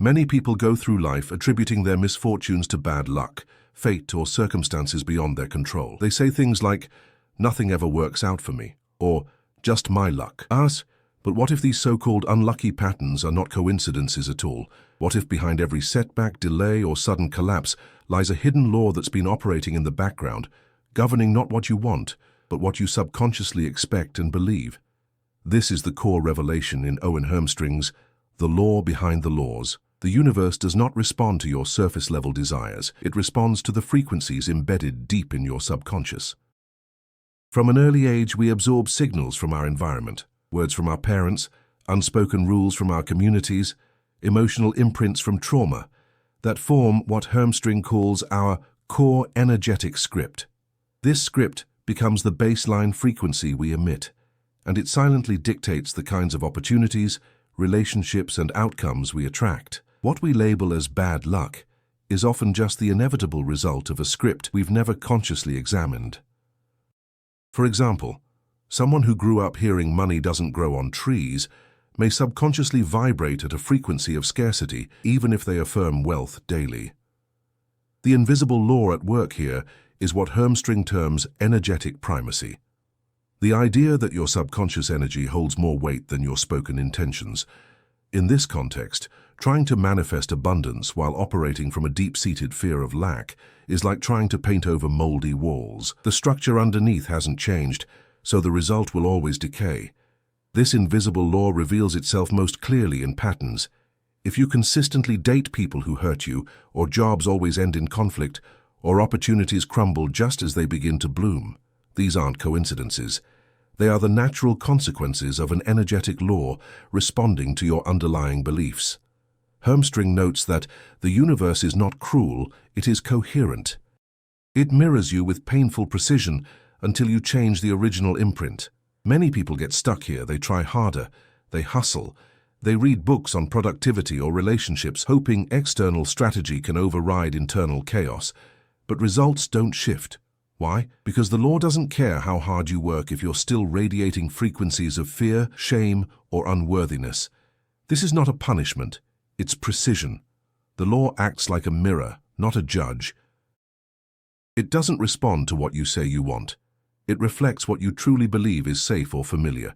Many people go through life attributing their misfortunes to bad luck, fate, or circumstances beyond their control. They say things like, "Nothing ever works out for me," or "just my luck." But what if these so-called unlucky patterns are not coincidences at all? What if behind every setback, delay, or sudden collapse lies a hidden law that's been operating in the background, governing not what you want, but what you subconsciously expect and believe? This is the core revelation in Owen Hermstring's The Law Behind the Laws. The universe does not respond to your surface-level desires. It responds to the frequencies embedded deep in your subconscious. From an early age, we absorb signals from our environment. Words from our parents, unspoken rules from our communities, emotional imprints from trauma, that form what Hermstring calls our core energetic script. This script becomes the baseline frequency we emit, and it silently dictates the kinds of opportunities, relationships, and outcomes we attract. What we label as bad luck is often just the inevitable result of a script we've never consciously examined. For example, someone who grew up hearing money doesn't grow on trees may subconsciously vibrate at a frequency of scarcity, even if they affirm wealth daily. The invisible law at work here is what Hermstring terms energetic primacy. The idea that your subconscious energy holds more weight than your spoken intentions. In this context, trying to manifest abundance while operating from a deep-seated fear of lack is like trying to paint over moldy walls. The structure underneath hasn't changed, so the result will always decay. This invisible law reveals itself most clearly in patterns. If you consistently date people who hurt you, or jobs always end in conflict, or opportunities crumble just as they begin to bloom, these aren't coincidences. They are the natural consequences of an energetic law responding to your underlying beliefs. Hermstring notes that the universe is not cruel, it is coherent. It mirrors you with painful precision until you change the original imprint. Many people get stuck here. They try harder, they hustle, they read books on productivity or relationships, hoping external strategy can override internal chaos. But results don't shift. Why? Because the law doesn't care how hard you work if you're still radiating frequencies of fear, shame, or unworthiness. This is not a punishment, it's precision. The law acts like a mirror, not a judge. It doesn't respond to what you say you want. It reflects what you truly believe is safe or familiar.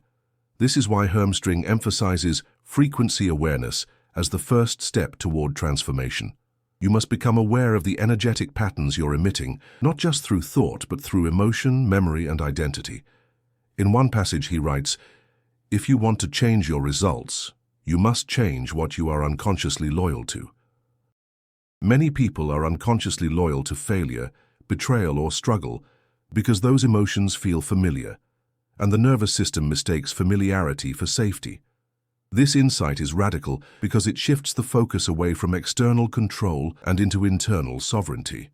This is why Hermstring emphasizes frequency awareness as the first step toward transformation. You must become aware of the energetic patterns you're emitting, not just through thought, but through emotion, memory, and identity. In one passage he writes, "If you want to change your results, you must change what you are unconsciously loyal to." Many people are unconsciously loyal to failure, betrayal, or struggle because those emotions feel familiar, and the nervous system mistakes familiarity for safety. This insight is radical because it shifts the focus away from external control and into internal sovereignty.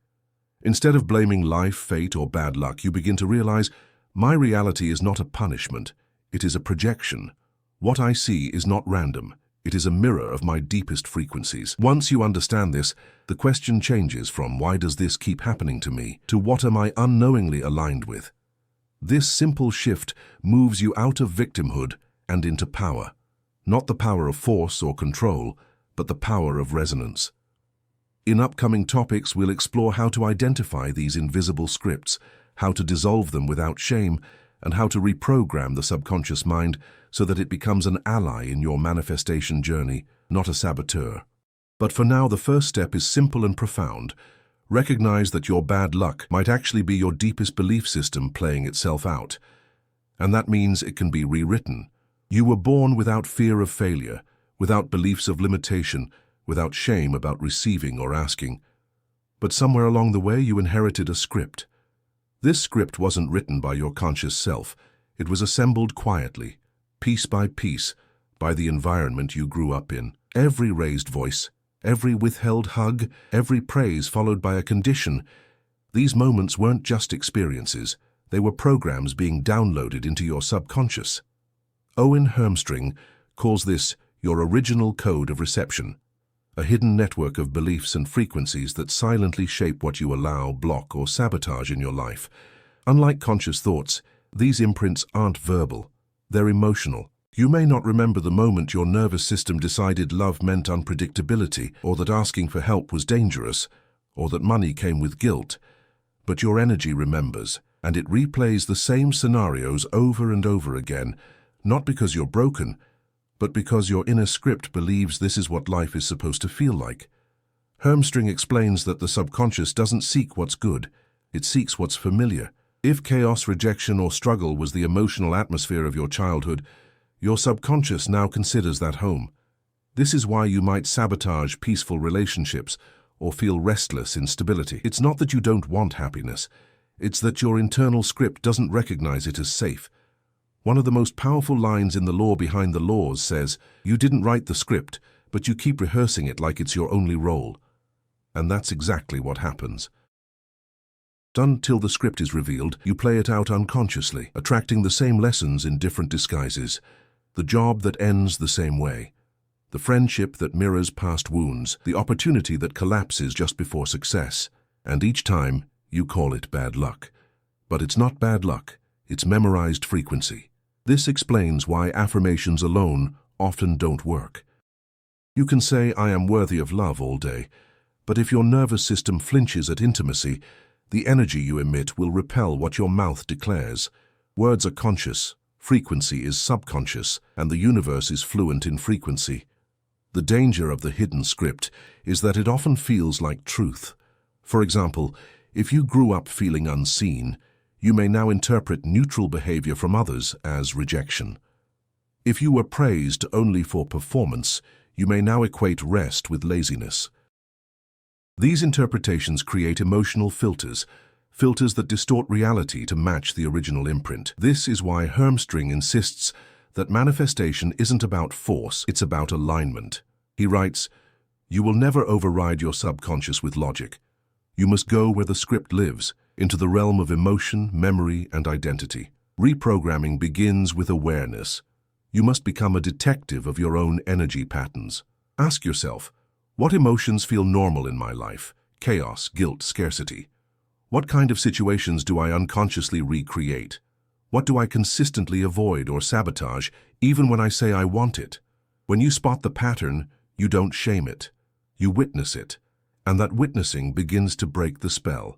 Instead of blaming life, fate, or bad luck, you begin to realize, my reality is not a punishment, it is a projection. What I see is not random, it is a mirror of my deepest frequencies. Once you understand this, the question changes from "why does this keep happening to me?" to "what am I unknowingly aligned with?" This simple shift moves you out of victimhood and into power. Not the power of force or control, but the power of resonance. In upcoming topics, we'll explore how to identify these invisible scripts, how to dissolve them without shame, and how to reprogram the subconscious mind so that it becomes an ally in your manifestation journey, not a saboteur. But for now, the first step is simple and profound. Recognize that your bad luck might actually be your deepest belief system playing itself out. And that means it can be rewritten. You were born without fear of failure, without beliefs of limitation, without shame about receiving or asking. But somewhere along the way you inherited a script. This script wasn't written by your conscious self. It was assembled quietly, piece by piece, by the environment you grew up in. Every raised voice, every withheld hug, every praise followed by a condition. These moments weren't just experiences. They were programs being downloaded into your subconscious. Owen Hermstring calls this your original code of reception, a hidden network of beliefs and frequencies that silently shape what you allow, block, or sabotage in your life. Unlike conscious thoughts, these imprints aren't verbal, they're emotional. You may not remember the moment your nervous system decided love meant unpredictability, or that asking for help was dangerous, or that money came with guilt, but your energy remembers, and it replays the same scenarios over and over again, not because you're broken, but because your inner script believes this is what life is supposed to feel like. Hermstring explains that the subconscious doesn't seek what's good, it seeks what's familiar. If chaos, rejection, or struggle was the emotional atmosphere of your childhood, your subconscious now considers that home. This is why you might sabotage peaceful relationships or feel restless in stability. It's not that you don't want happiness, it's that your internal script doesn't recognize it as safe. One of the most powerful lines in The Law Behind the Laws says, "You didn't write the script, but you keep rehearsing it like it's your only role." And that's exactly what happens. Until the script is revealed, you play it out unconsciously, attracting the same lessons in different disguises. The job that ends the same way. The friendship that mirrors past wounds. The opportunity that collapses just before success. And each time, you call it bad luck. But it's not bad luck, it's memorized frequency. This explains why affirmations alone often don't work. You can say, "I am worthy of love" all day, but if your nervous system flinches at intimacy, the energy you emit will repel what your mouth declares. Words are conscious, frequency is subconscious, and the universe is fluent in frequency. The danger of the hidden script is that it often feels like truth. For example, if you grew up feeling unseen, you may now interpret neutral behavior from others as rejection. If you were praised only for performance, you may now equate rest with laziness. These interpretations create emotional filters that distort reality to match the original imprint. This is why Hermstring insists that manifestation isn't about force, it's about alignment. He writes, "You will never override your subconscious with logic. You must go where the script lives, into the realm of emotion, memory, and identity. Reprogramming begins with awareness. You must become a detective of your own energy patterns. Ask yourself, what emotions feel normal in my life? Chaos, guilt, scarcity. What kind of situations do I unconsciously recreate? What do I consistently avoid or sabotage, even when I say I want it? When you spot the pattern, you don't shame it. You witness it. And that witnessing begins to break the spell.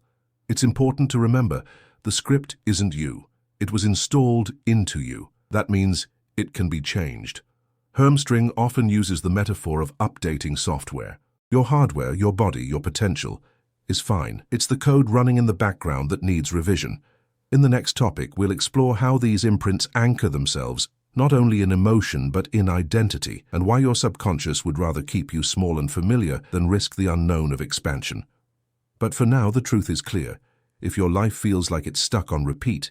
It's important to remember, the script isn't you. It was installed into you. That means it can be changed. Hermstring often uses the metaphor of updating software. Your hardware, your body, your potential is fine. It's the code running in the background that needs revision. In the next topic, we'll explore how these imprints anchor themselves, not only in emotion but in identity, and why your subconscious would rather keep you small and familiar than risk the unknown of expansion. But for now, the truth is clear. If your life feels like it's stuck on repeat,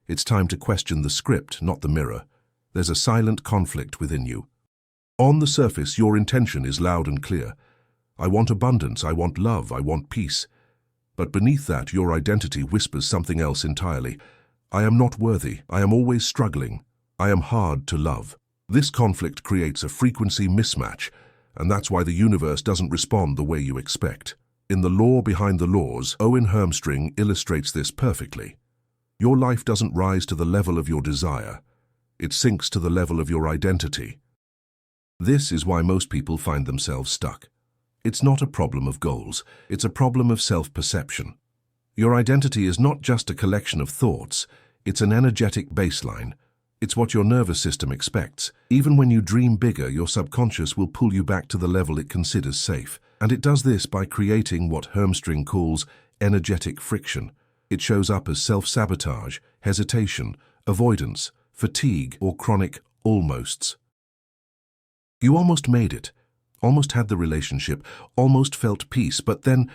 it's time to question the script, not the mirror. There's a silent conflict within you. On the surface, your intention is loud and clear. I want abundance, I want love, I want peace. But beneath that, your identity whispers something else entirely. I am not worthy, I am always struggling, I am hard to love. This conflict creates a frequency mismatch, and that's why the universe doesn't respond the way you expect. In The Law Behind the Laws, Owen Hermstring illustrates this perfectly. Your life doesn't rise to the level of your desire. It sinks to the level of your identity. This is why most people find themselves stuck. It's not a problem of goals, it's a problem of self-perception. Your identity is not just a collection of thoughts, it's an energetic baseline. It's what your nervous system expects. Even when you dream bigger, your subconscious will pull you back to the level it considers safe. And it does this by creating what Hermstring calls energetic friction. It shows up as self-sabotage, hesitation, avoidance, fatigue, or chronic almosts. You almost made it, almost had the relationship, almost felt peace, but then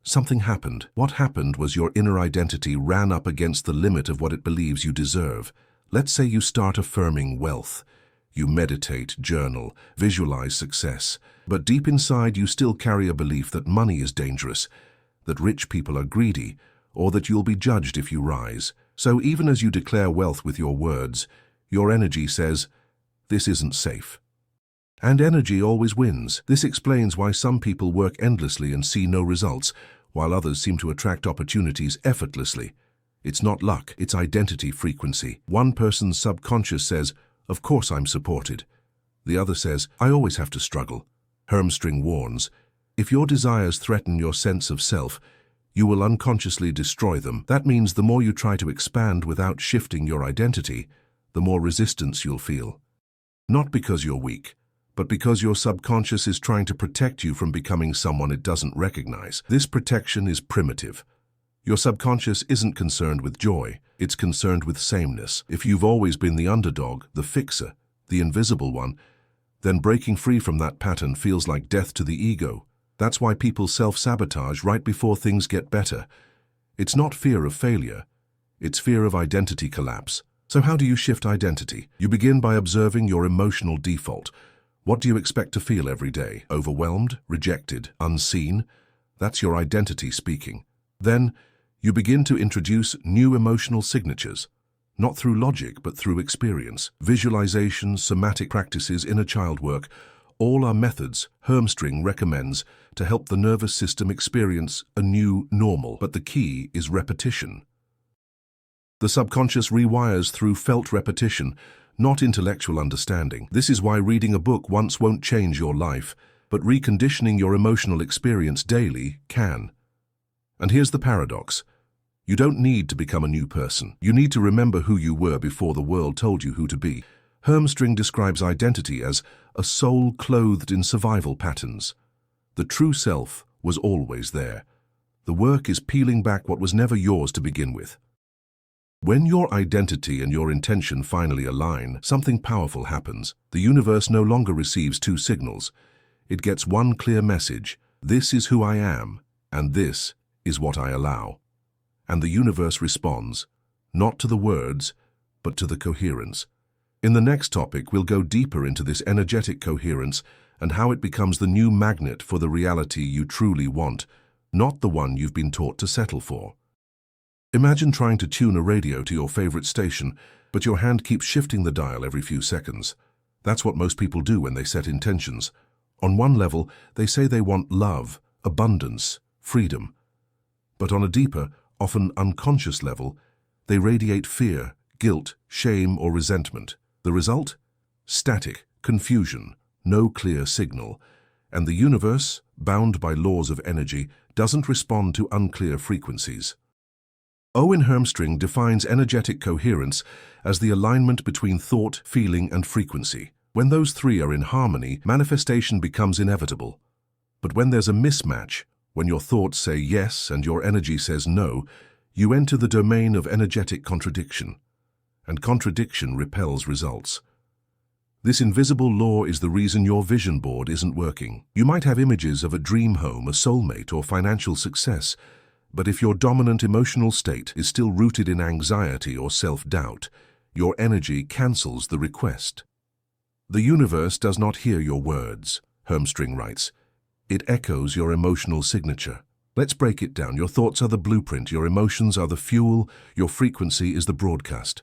something happened. What happened was your inner identity ran up against the limit of what it believes you deserve. Let's say you start affirming wealth. You meditate, journal, visualize success, but deep inside you still carry a belief that money is dangerous, that rich people are greedy, or that you'll be judged if you rise. So even as you declare wealth with your words, your energy says, "This isn't safe." And energy always wins. This explains why some people work endlessly and see no results, while others seem to attract opportunities effortlessly. It's not luck, it's identity frequency. One person's subconscious says, "Of course I'm supported." The other says, "I always have to struggle." Hermstring warns, if your desires threaten your sense of self, you will unconsciously destroy them. That means the more you try to expand without shifting your identity, the more resistance you'll feel. Not because you're weak, but because your subconscious is trying to protect you from becoming someone it doesn't recognize. This protection is primitive. Your subconscious isn't concerned with joy, it's concerned with sameness. If you've always been the underdog, the fixer, the invisible one, then breaking free from that pattern feels like death to the ego. That's why people self-sabotage right before things get better. It's not fear of failure, it's fear of identity collapse. So how do you shift identity? You begin by observing your emotional default. What do you expect to feel every day? Overwhelmed, rejected, unseen? That's your identity speaking. Then, you begin to introduce new emotional signatures, not through logic, but through experience. Visualization, somatic practices, inner child work, all are methods Hermstring recommends to help the nervous system experience a new normal. But the key is repetition. The subconscious rewires through felt repetition, not intellectual understanding. This is why reading a book once won't change your life, but reconditioning your emotional experience daily can. And here's the paradox. You don't need to become a new person. You need to remember who you were before the world told you who to be. Hermstring describes identity as a soul clothed in survival patterns. The true self was always there. The work is peeling back what was never yours to begin with. When your identity and your intention finally align, something powerful happens. The universe no longer receives two signals. It gets one clear message. This is who I am, and this is what I allow. And the universe responds, not to the words, but to the coherence. In the next topic, we'll go deeper into this energetic coherence and how it becomes the new magnet for the reality you truly want, not the one you've been taught to settle for. Imagine trying to tune a radio to your favorite station, but your hand keeps shifting the dial every few seconds. That's what most people do when they set intentions. On one level, they say they want love, abundance, freedom. But on a deeper, often unconscious level, they radiate fear, guilt, shame, or resentment. The result? Static, confusion, no clear signal. And the universe, bound by laws of energy, doesn't respond to unclear frequencies. Owen Hermstring defines energetic coherence as the alignment between thought, feeling, and frequency. When those three are in harmony, manifestation becomes inevitable. But when there's a mismatch, when your thoughts say yes and your energy says no, you enter the domain of energetic contradiction. And contradiction repels results. This invisible law is the reason your vision board isn't working. You might have images of a dream home, a soulmate, or financial success, but if your dominant emotional state is still rooted in anxiety or self-doubt, your energy cancels the request. The universe does not hear your words, Hermstring writes. It echoes your emotional signature. Let's break it down. Your thoughts are the blueprint, your emotions are the fuel, your frequency is the broadcast.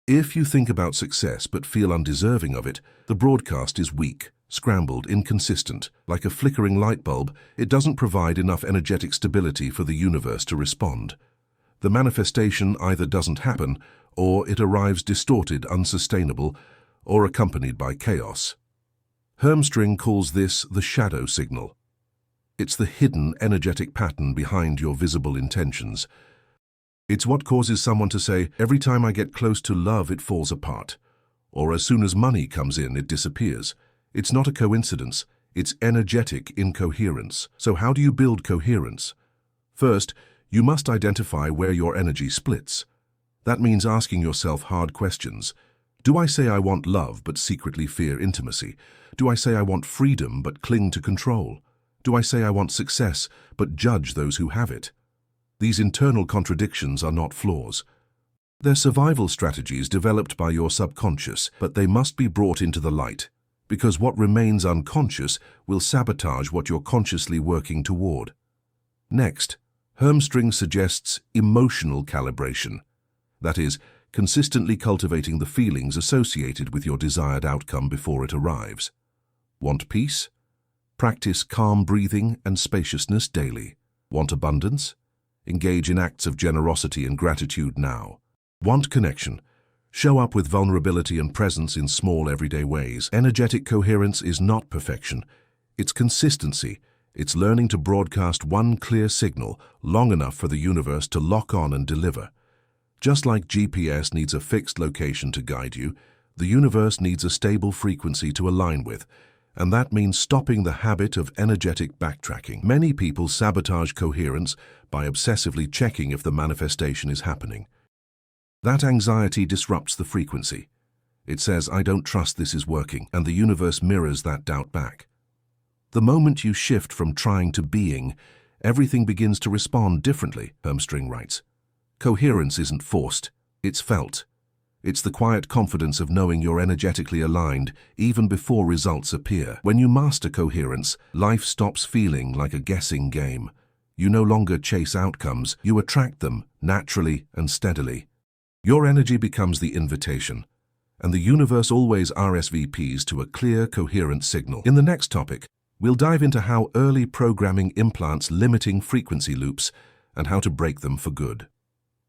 If you think about success but feel undeserving of it, the broadcast is weak, scrambled, inconsistent. Like a flickering light bulb, it doesn't provide enough energetic stability for the universe to respond. The manifestation either doesn't happen, or it arrives distorted, unsustainable, or accompanied by chaos. Hermstring calls this the shadow signal. It's the hidden energetic pattern behind your visible intentions. It's what causes someone to say, every time I get close to love, it falls apart. Or as soon as money comes in, it disappears. It's not a coincidence, it's energetic incoherence. So how do you build coherence? First, you must identify where your energy splits. That means asking yourself hard questions. Do I say I want love but secretly fear intimacy? Do I say I want freedom but cling to control? Do I say I want success but judge those who have it? These internal contradictions are not flaws. They're survival strategies developed by your subconscious, but they must be brought into the light, because what remains unconscious will sabotage what you're consciously working toward. Next, Hermstring suggests emotional calibration. That is, consistently cultivating the feelings associated with your desired outcome before it arrives. Want peace? Practice calm breathing and spaciousness daily. Want abundance? Engage in acts of generosity and gratitude now. Want connection? Show up with vulnerability and presence in small everyday ways. Energetic coherence is not perfection. It's consistency. It's learning to broadcast one clear signal long enough for the universe to lock on and deliver. Just like GPS needs a fixed location to guide you, the universe needs a stable frequency to align with, and that means stopping the habit of energetic backtracking. Many people sabotage coherence by obsessively checking if the manifestation is happening. That anxiety disrupts the frequency. It says, "I don't trust this is working," and the universe mirrors that doubt back. The moment you shift from trying to being, everything begins to respond differently, Hermstring writes. Coherence isn't forced, it's felt. It's the quiet confidence of knowing you're energetically aligned even before results appear. When you master coherence, life stops feeling like a guessing game. You no longer chase outcomes, you attract them naturally and steadily. Your energy becomes the invitation, and the universe always RSVPs to a clear, coherent signal. In the next topic, we'll dive into how early programming implants limiting frequency loops and how to break them for good.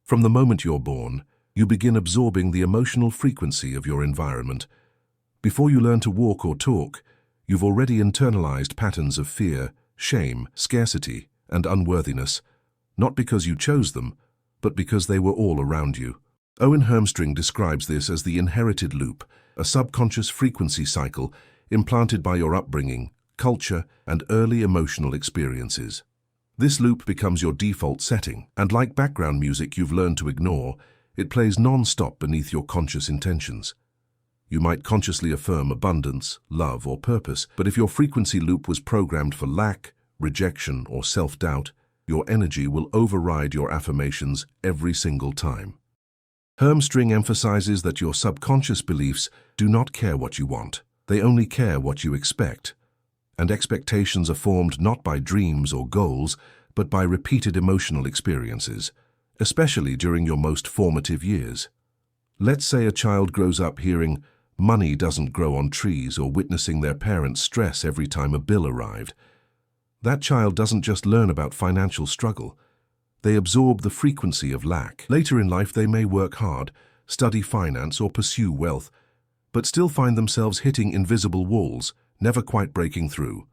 From the moment you're born, you begin absorbing the emotional frequency of your environment. Before you learn to walk or talk, you've already internalized patterns of fear, shame, scarcity, and unworthiness, not because you chose them, but because they were all around you. Owen Hermstring describes this as the inherited loop, a subconscious frequency cycle implanted by your upbringing, culture, and early emotional experiences. This loop becomes your default setting, and like background music you've learned to ignore, it plays non-stop beneath your conscious intentions. You might consciously affirm abundance, love, or purpose, but if your frequency loop was programmed for lack, rejection, or self-doubt, your energy will override your affirmations every single time. Hermstring emphasizes that your subconscious beliefs do not care what you want, they only care what you expect. And expectations are formed not by dreams or goals, but by repeated emotional experiences, especially during your most formative years. Let's say a child grows up hearing, "Money doesn't grow on trees," or witnessing their parents stress every time a bill arrived. That child doesn't just learn about financial struggle. They absorb the frequency of lack. Later in life, they may work hard, study finance, or pursue wealth, but still find themselves hitting invisible walls, never quite breaking through.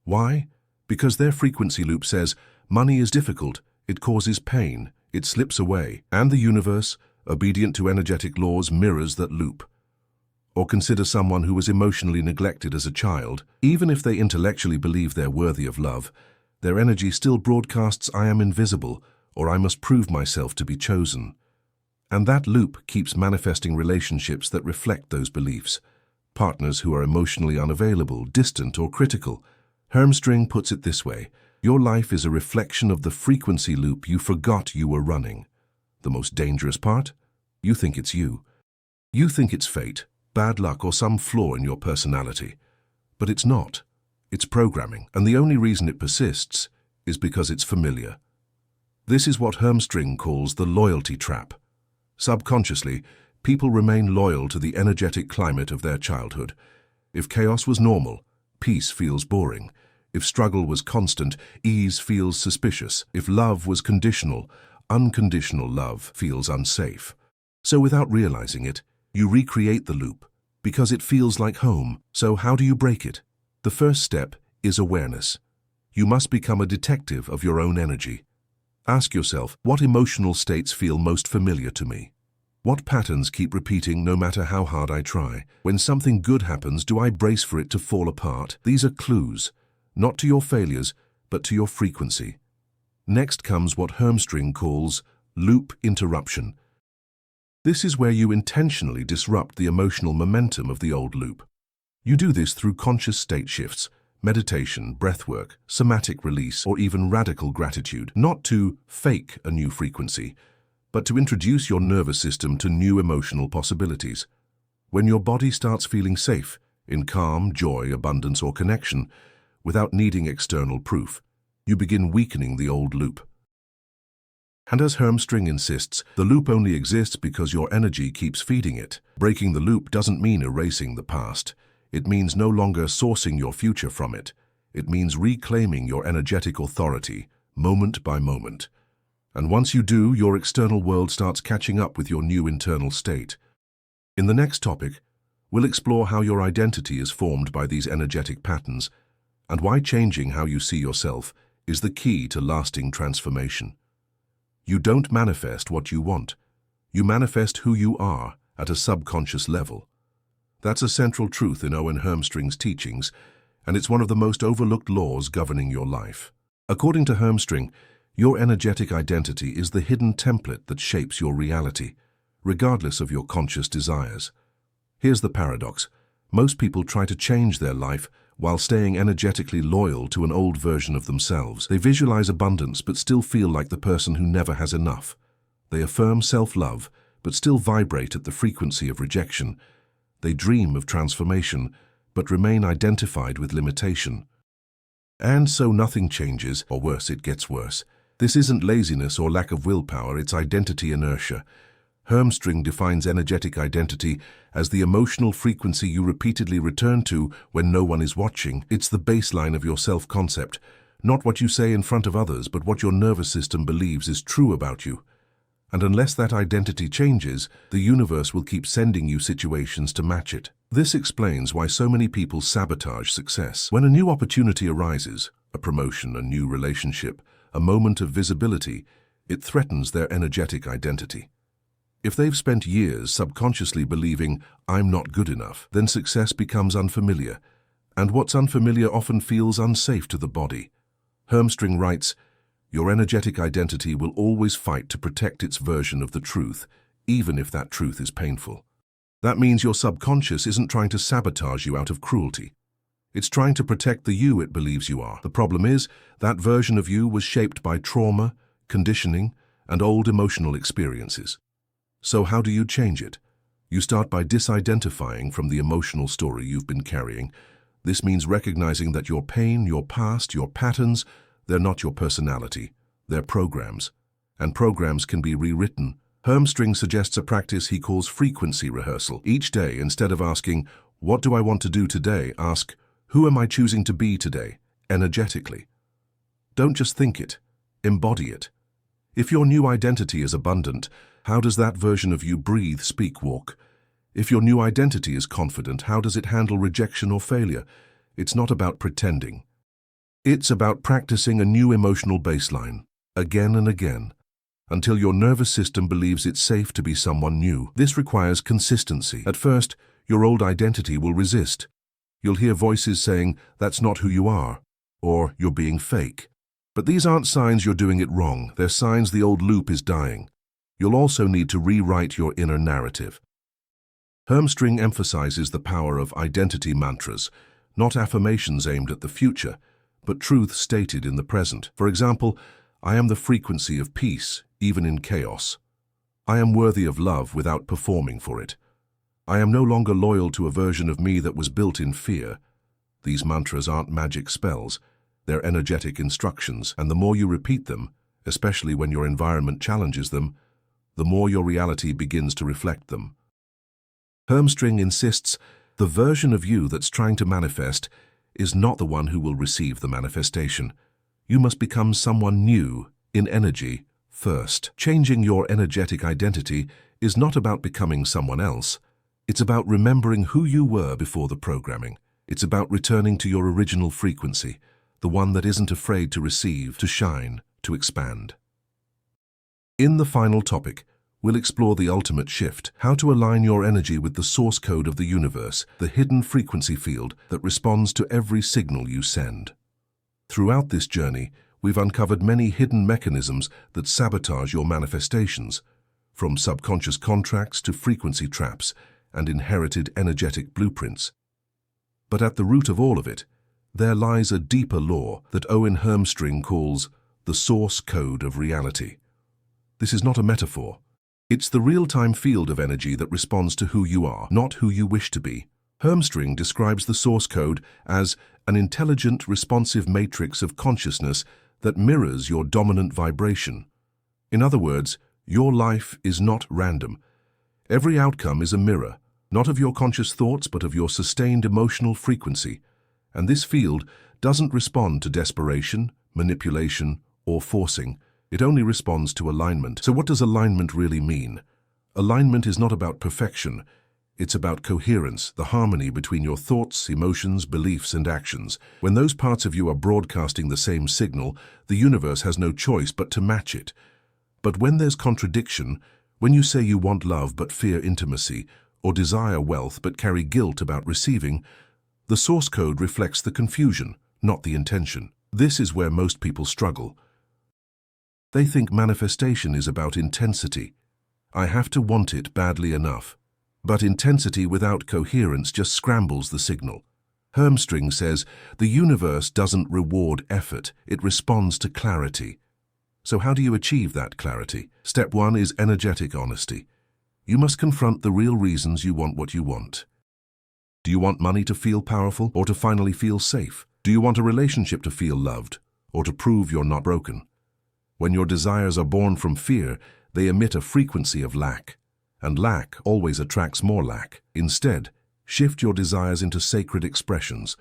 Why? Because their frequency loop says, money is difficult, it causes pain, it slips away, and the universe, obedient to energetic laws, mirrors that loop. Or consider someone who was emotionally neglected as a child. Even if they intellectually believe they're worthy of love, their energy still broadcasts, "I am invisible," or "I must prove myself to be chosen." And that loop keeps manifesting relationships that reflect those beliefs. Partners who are emotionally unavailable, distant, or critical. Hermstring puts it this way: your life is a reflection of the frequency loop you forgot you were running. The most dangerous part? You think it's you. You think it's fate, bad luck, or some flaw in your personality. But it's not. It's programming, and the only reason it persists is because it's familiar. This is what Hermstring calls the loyalty trap. Subconsciously, people remain loyal to the energetic climate of their childhood. If chaos was normal, peace feels boring. If struggle was constant, ease feels suspicious. If love was conditional, unconditional love feels unsafe. So without realizing it, you recreate the loop, because it feels like home. So how do you break it? The first step is awareness. You must become a detective of your own energy. Ask yourself, what emotional states feel most familiar to me? What patterns keep repeating no matter how hard I try? When something good happens, do I brace for it to fall apart? These are clues, not to your failures, but to your frequency. Next comes what Hermstring calls loop interruption. This is where you intentionally disrupt the emotional momentum of the old loop. You do this through conscious state shifts, meditation, breathwork, somatic release, or even radical gratitude, not to fake a new frequency, but to introduce your nervous system to new emotional possibilities. When your body starts feeling safe, in calm, joy, abundance, or connection, without needing external proof, you begin weakening the old loop. And as Hermstring insists, the loop only exists because your energy keeps feeding it. Breaking the loop doesn't mean erasing the past. It means no longer sourcing your future from it. It means reclaiming your energetic authority, moment by moment. And once you do, your external world starts catching up with your new internal state. In the next topic, we'll explore how your identity is formed by these energetic patterns and why changing how you see yourself is the key to lasting transformation. You don't manifest what you want. You manifest who you are at a subconscious level. That's a central truth in Owen Hermstring's teachings, and it's one of the most overlooked laws governing your life. According to Hermstring, your energetic identity is the hidden template that shapes your reality, regardless of your conscious desires. Here's the paradox. Most people try to change their life while staying energetically loyal to an old version of themselves. They visualize abundance but still feel like the person who never has enough. They affirm self-love but still vibrate at the frequency of rejection. They dream of transformation but remain identified with limitation. And so nothing changes, or worse, it gets worse. This isn't laziness or lack of willpower, it's identity inertia. Hermstring defines energetic identity as the emotional frequency you repeatedly return to when no one is watching. It's the baseline of your self-concept, not what you say in front of others, but what your nervous system believes is true about you. And unless that identity changes, the universe will keep sending you situations to match it. This explains why so many people sabotage success. When a new opportunity arises, a promotion, a new relationship, a moment of visibility, it threatens their energetic identity. If they've spent years subconsciously believing, "I'm not good enough," then success becomes unfamiliar, and what's unfamiliar often feels unsafe to the body. Hermstring writes, "Your energetic identity will always fight to protect its version of the truth, even if that truth is painful." That means your subconscious isn't trying to sabotage you out of cruelty. It's trying to protect the you it believes you are. The problem is, that version of you was shaped by trauma, conditioning, and old emotional experiences. So how do you change it? You start by disidentifying from the emotional story you've been carrying. This means recognizing that your pain, your past, your patterns, they're not your personality, they're programs. And programs can be rewritten. Hermstring suggests a practice he calls frequency rehearsal. Each day, instead of asking, "What do I want to do today?" ask, "Who am I choosing to be today?" energetically. Don't just think it, embody it. If your new identity is abundant, how does that version of you breathe, speak, walk? If your new identity is confident, how does it handle rejection or failure? It's not about pretending. It's about practicing a new emotional baseline, again and again, until your nervous system believes it's safe to be someone new. This requires consistency. At first, your old identity will resist. You'll hear voices saying, "That's not who you are," or "You're being fake." But these aren't signs you're doing it wrong. They're signs the old loop is dying. You'll also need to rewrite your inner narrative. Hermstring emphasizes the power of identity mantras, not affirmations aimed at the future, but truth stated in the present. For example, "I am the frequency of peace, even in chaos." "I am worthy of love without performing for it." "I am no longer loyal to a version of me that was built in fear." These mantras aren't magic spells. They're energetic instructions, and the more you repeat them, especially when your environment challenges them, the more your reality begins to reflect them. Hermstring insists the version of you that's trying to manifest is not the one who will receive the manifestation. You must become someone new, in energy, first. Changing your energetic identity is not about becoming someone else. It's about remembering who you were before the programming. It's about returning to your original frequency, the one that isn't afraid to receive, to shine, to expand. In the final topic, we'll explore the ultimate shift, how to align your energy with the source code of the universe, the hidden frequency field that responds to every signal you send. Throughout this journey, we've uncovered many hidden mechanisms that sabotage your manifestations, from subconscious contracts to frequency traps and inherited energetic blueprints. But at the root of all of it, there lies a deeper law that Owen Hermstring calls the source code of reality. This is not a metaphor. It's the real-time field of energy that responds to who you are, not who you wish to be. Hermstring describes the source code as an intelligent, responsive matrix of consciousness that mirrors your dominant vibration. In other words, your life is not random. Every outcome is a mirror, not of your conscious thoughts, but of your sustained emotional frequency. And this field doesn't respond to desperation, manipulation, or forcing. It only responds to alignment. So what does alignment really mean? Alignment is not about perfection. It's about coherence, the harmony between your thoughts, emotions, beliefs, and actions. When those parts of you are broadcasting the same signal, the universe has no choice but to match it. But when there's contradiction, when you say you want love but fear intimacy, or desire wealth but carry guilt about receiving, the source code reflects the confusion, not the intention. This is where most people struggle. They think manifestation is about intensity. I have to want it badly enough. But intensity without coherence just scrambles the signal. Hermstring says, the universe doesn't reward effort, it responds to clarity. So how do you achieve that clarity? Step 1 is energetic honesty. You must confront the real reasons you want what you want. Do you want money to feel powerful or to finally feel safe? Do you want a relationship to feel loved or to prove you're not broken? When your desires are born from fear, they emit a frequency of lack. And lack always attracts more lack. Instead, shift your desires into sacred expressions.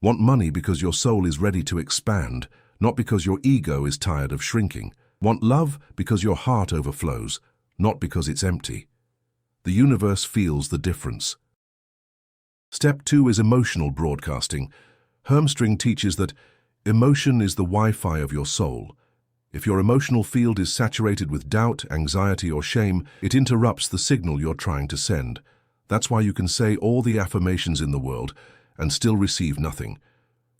Want money because your soul is ready to expand, not because your ego is tired of shrinking. Want love because your heart overflows, not because it's empty. The universe feels the difference. Step 2 is emotional broadcasting. Hermstring teaches that emotion is the Wi-Fi of your soul. If your emotional field is saturated with doubt, anxiety, or shame, it interrupts the signal you're trying to send. That's why you can say all the affirmations in the world and still receive nothing.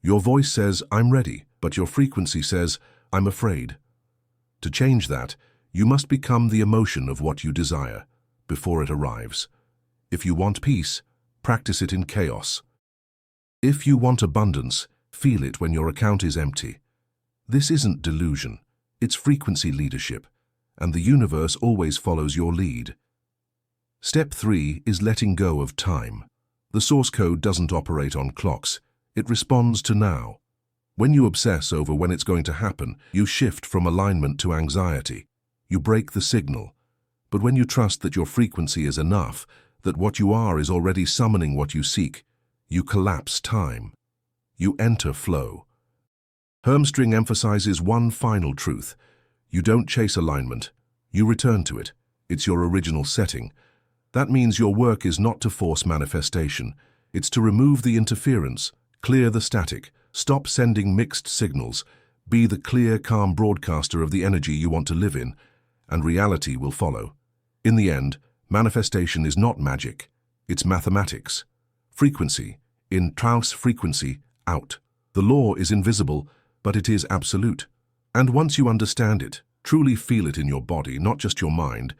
Your voice says, I'm ready, but your frequency says, I'm afraid. To change that, you must become the emotion of what you desire before it arrives. If you want peace, practice it in chaos. If you want abundance, feel it when your account is empty. This isn't delusion. It's frequency leadership, and the universe always follows your lead. Step 3 is letting go of time. The source code doesn't operate on clocks. It responds to now. When you obsess over when it's going to happen, you shift from alignment to anxiety. You break the signal. But when you trust that your frequency is enough, that what you are is already summoning what you seek, you collapse time. You enter flow. Hermstring emphasizes one final truth. You don't chase alignment. You return to it. It's your original setting. That means your work is not to force manifestation. It's to remove the interference, clear the static, stop sending mixed signals, be the clear, calm broadcaster of the energy you want to live in, and reality will follow. In the end, manifestation is not magic. It's mathematics. Frequency. In Traus frequency, out. The law is invisible, but it is absolute. And once you understand it, truly feel it in your body, not just your mind,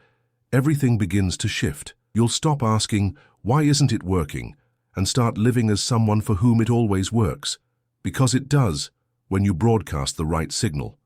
everything begins to shift. You'll stop asking, why isn't it working? And start living as someone for whom it always works. Because it does, when you broadcast the right signal.